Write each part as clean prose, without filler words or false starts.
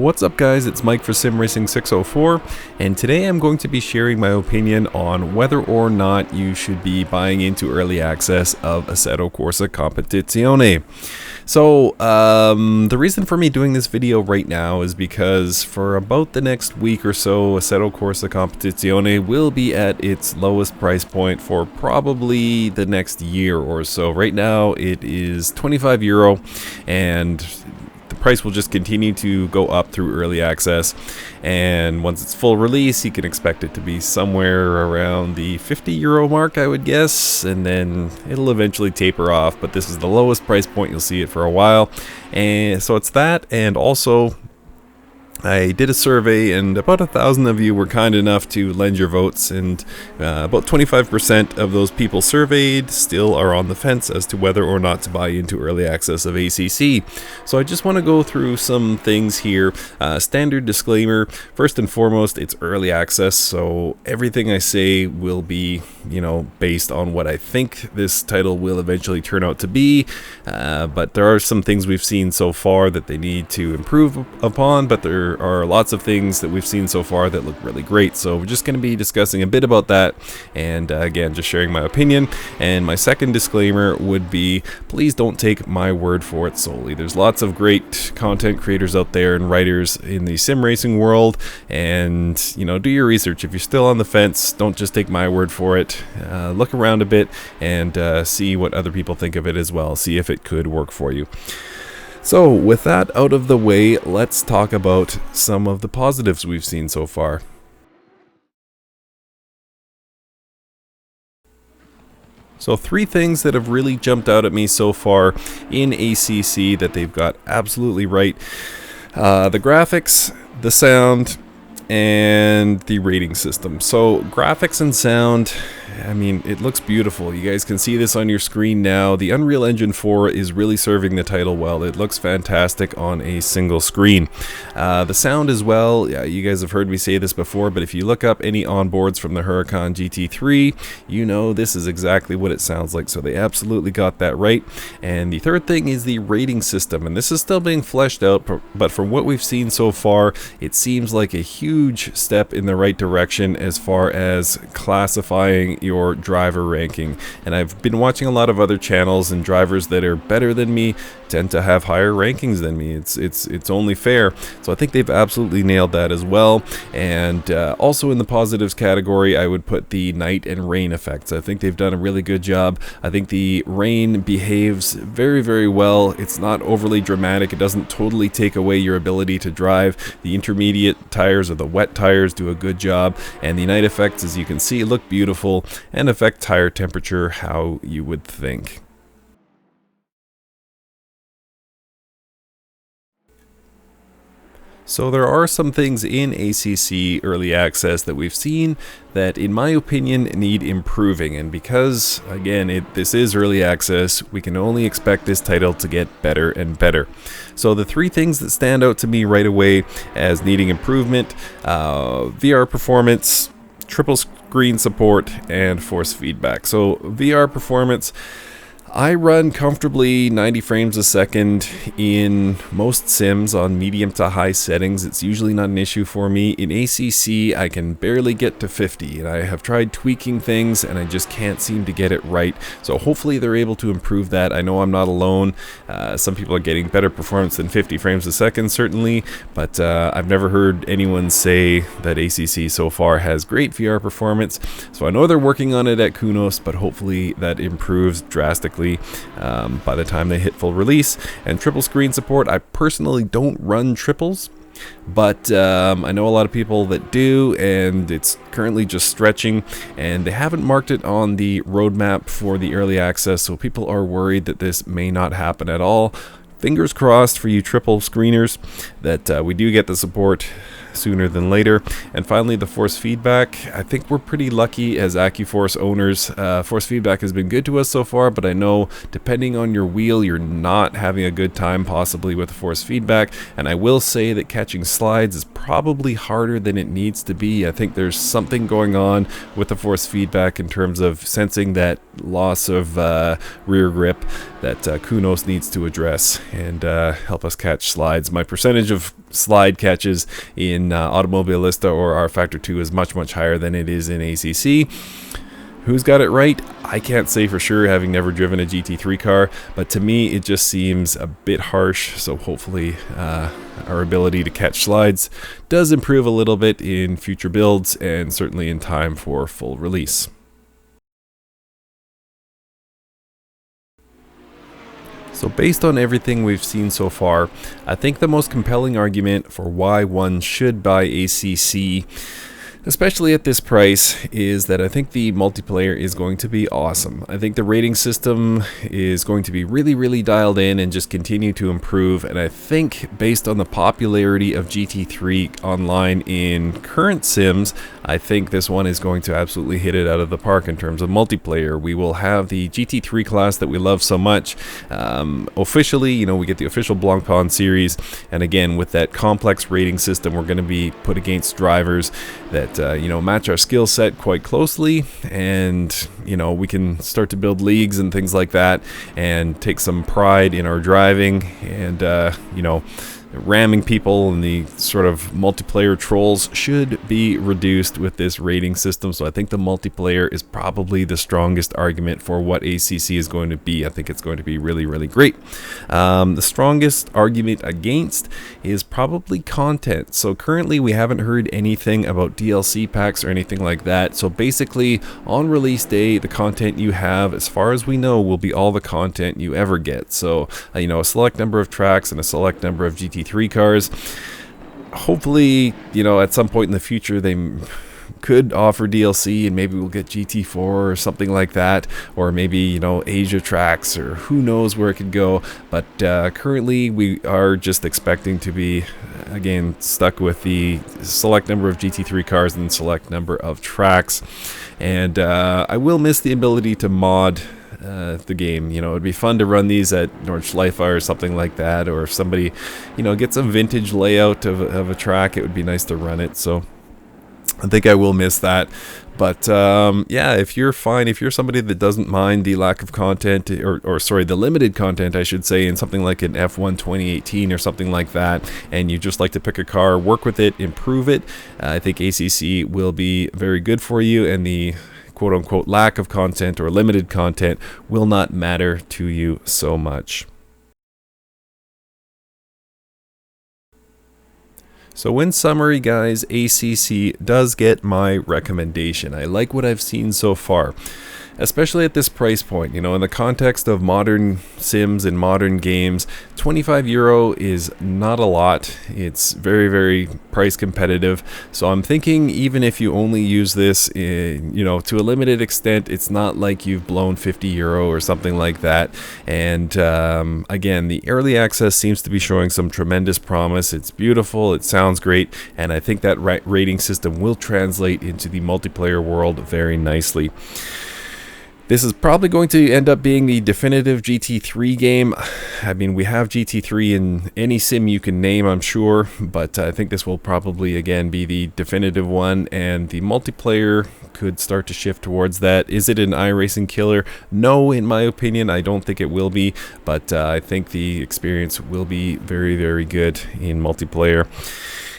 What's up guys, it's Mike for Sim Racing 604, and today I'm going to be sharing my opinion on whether or not you should be buying into early access of Assetto Corsa Competizione. So the reason for me doing this video right now is because for about the next week or so, Assetto Corsa Competizione will be at its lowest price point for probably the next year or so. Right now it is €25, and the price will just continue to go up through early access, and once it's full release you can expect it to be somewhere around the €50 mark, I would guess, and then it'll eventually taper off, but this is the lowest price point you'll see it for a while. And so it's that, and also I did a survey, and about 1,000 of you were kind enough to lend your votes, and about 25% of those people surveyed still are on the fence as to whether or not to buy into early access of ACC. So I just want to go through some things here. Standard disclaimer, first and foremost, it's early access, so everything I say will be, based on what I think this title will eventually turn out to be, but there are some things we've seen so far that they need to improve upon, but there are lots of things that we've seen so far that look really great. So we're just going to be discussing a bit about that, and again, just sharing my opinion. And my second disclaimer would be, please don't take my word for it solely. There's lots of great content creators out there and writers in the sim racing world, and do your research. If you're still on the fence, don't just take my word for it. Look around a bit and see what other people think of it as well. See if it could work for you. So with that out of the way, let's talk about some of the positives we've seen so far. So 3 things that have really jumped out at me so far in ACC that they've got absolutely right. The graphics, the sound, and the rating system. So graphics and sound, it looks beautiful. You guys can see this on your screen now. The Unreal Engine 4 is really serving the title well. It looks fantastic on a single screen. The sound as well, you guys have heard me say this before, but if you look up any onboards from the Huracan GT3, this is exactly what it sounds like. So they absolutely got that right. And the third thing is the rating system, and this is still being fleshed out, but from what we've seen so far, it seems like a huge step in the right direction as far as classifying your driver ranking. And I've been watching a lot of other channels, and drivers that are better than me tend to have higher rankings than me. It's only fair. So I think they've absolutely nailed that as well. And also in the positives category, I would put the night and rain effects. I think they've done a really good job. I think the rain behaves very, very well. It's not overly dramatic. It doesn't totally take away your ability to drive. The intermediate tires or the wet tires do a good job, and the night effects, as you can see, look beautiful and affect tire temperature how you would think. So there are some things in ACC early access that we've seen that, in my opinion, need improving. And because, again, this is early access, we can only expect this title to get better and better. So the 3 things that stand out to me right away as needing improvement: VR performance, triple screen support, and force feedback. So VR performance, I run comfortably 90 frames a second in most sims on medium to high settings. It's usually not an issue for me. In ACC, I can barely get to 50, and I have tried tweaking things and I just can't seem to get it right. So hopefully they're able to improve that. I know I'm not alone. Some people are getting better performance than 50 frames a second, certainly, but I've never heard anyone say that ACC so far has great VR performance. So I know they're working on it at Kunos, but hopefully that improves drastically by the time they hit full release. And triple screen support, I personally don't run triples, but I know a lot of people that do, and it's currently just stretching, and they haven't marked it on the roadmap for the early access, so people are worried that this may not happen at all. Fingers crossed for you triple screeners that we do get the support sooner than later. And finally, the force feedback. I think we're pretty lucky as AccuForce owners. Force feedback has been good to us so far, but I know depending on your wheel, you're not having a good time possibly with the force feedback. And I will say that catching slides is probably harder than it needs to be. I think there's something going on with the force feedback in terms of sensing that loss of rear grip that Kunos needs to address and help us catch slides. My percentage of slide catches in Automobilista or R Factor 2 is much higher than it is in ACC. Who's got it right? I can't say for sure, having never driven a GT3 car, but to me it just seems a bit harsh. So hopefully our ability to catch slides does improve a little bit in future builds and certainly in time for full release. So based on everything we've seen so far, I think the most compelling argument for why one should buy ACC, especially at this price, is that I think the multiplayer is going to be awesome. I think the rating system is going to be really dialed in and just continue to improve. And I think based on the popularity of GT3 online in current sims, I think this one is going to absolutely hit it out of the park in terms of multiplayer. We will have the GT3 class that we love so much. Officially, you know, we get the official Blancpain series. And again, with that complex rating system, we're going to be put against drivers that you know, match our skill set quite closely, and you know, we can start to build leagues and things like that and take some pride in our driving, and you know, ramming people and the sort of multiplayer trolls should be reduced with this rating system. So I think the multiplayer is probably the strongest argument for what ACC is going to be. I think it's going to be really great. The strongest argument against is probably content. So currently we haven't heard anything about DLC packs or anything like that. So basically on release day, the content you have, as far as we know, will be all the content you ever get. So you know, a select number of tracks and a select number of GT3 cars. Hopefully, you know, at some point in the future they could offer DLC and maybe we'll get GT4 or something like that, or maybe, you know, Asia tracks, or who knows where it could go. But currently we are just expecting to be again stuck with the select number of GT3 cars and select number of tracks. And I will miss the ability to mod the game. You know, it'd be fun to run these at Nordschleife or something like that, or if somebody, you know, gets a vintage layout of a track, it would be nice to run it. So I think I will miss that. But yeah, if you're somebody that doesn't mind the lack of content, or sorry, the limited content, I should say, in something like an F1 2018 or something like that, and you just like to pick a car, work with it, improve it, I think ACC will be very good for you, and the quote-unquote lack of content or limited content will not matter to you so much. So in summary, guys, ACC does get my recommendation. I like what I've seen so far, especially at this price point. You know, in the context of modern sims and modern games, €25 is not a lot. It's very price competitive. So I'm thinking, even if you only use this you know, to a limited extent, it's not like you've blown €50 or something like that. And again, the early access seems to be showing some tremendous promise. It's beautiful, it sounds great, and I think that rating system will translate into the multiplayer world very nicely. This is probably going to end up being the definitive GT3 game. I mean, we have GT3 in any sim you can name, I'm sure, but I think this will probably, again, be the definitive one, and the multiplayer could start to shift towards that. Is it an iRacing killer? No, in my opinion, I don't think it will be, but I think the experience will be very good in multiplayer.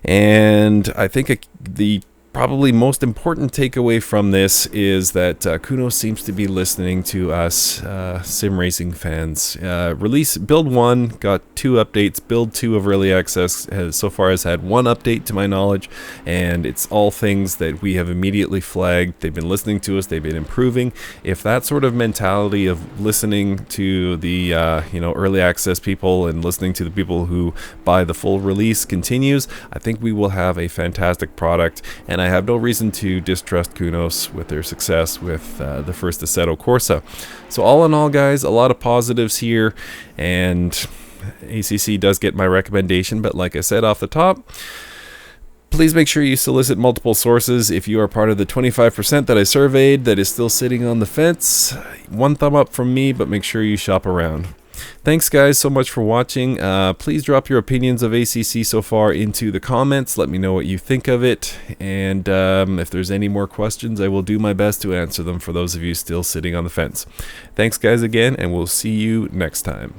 And I think the probably most important takeaway from this is that Kunos seems to be listening to us sim racing fans. Build 1 got 2 updates. Build 2 of early access so far has had 1 update to my knowledge, and it's all things that we have immediately flagged. They've been listening to us, they've been improving. If that sort of mentality of listening to the you know, early access people and listening to the people who buy the full release continues, I think we will have a fantastic product. And I have no reason to distrust Kunos with their success with the first Assetto Corsa. So all in all, guys, a lot of positives here, and ACC does get my recommendation. But like I said off the top, Please make sure you solicit multiple sources if you are part of the 25% that I surveyed that is still sitting on the fence. One thumb up from me, but make sure you shop around. Thanks guys so much for watching. Please drop your opinions of ACC so far into the comments. Let me know what you think of it. And if there's any more questions, I will do my best to answer them for those of you still sitting on the fence. Thanks guys again, and we'll see you next time.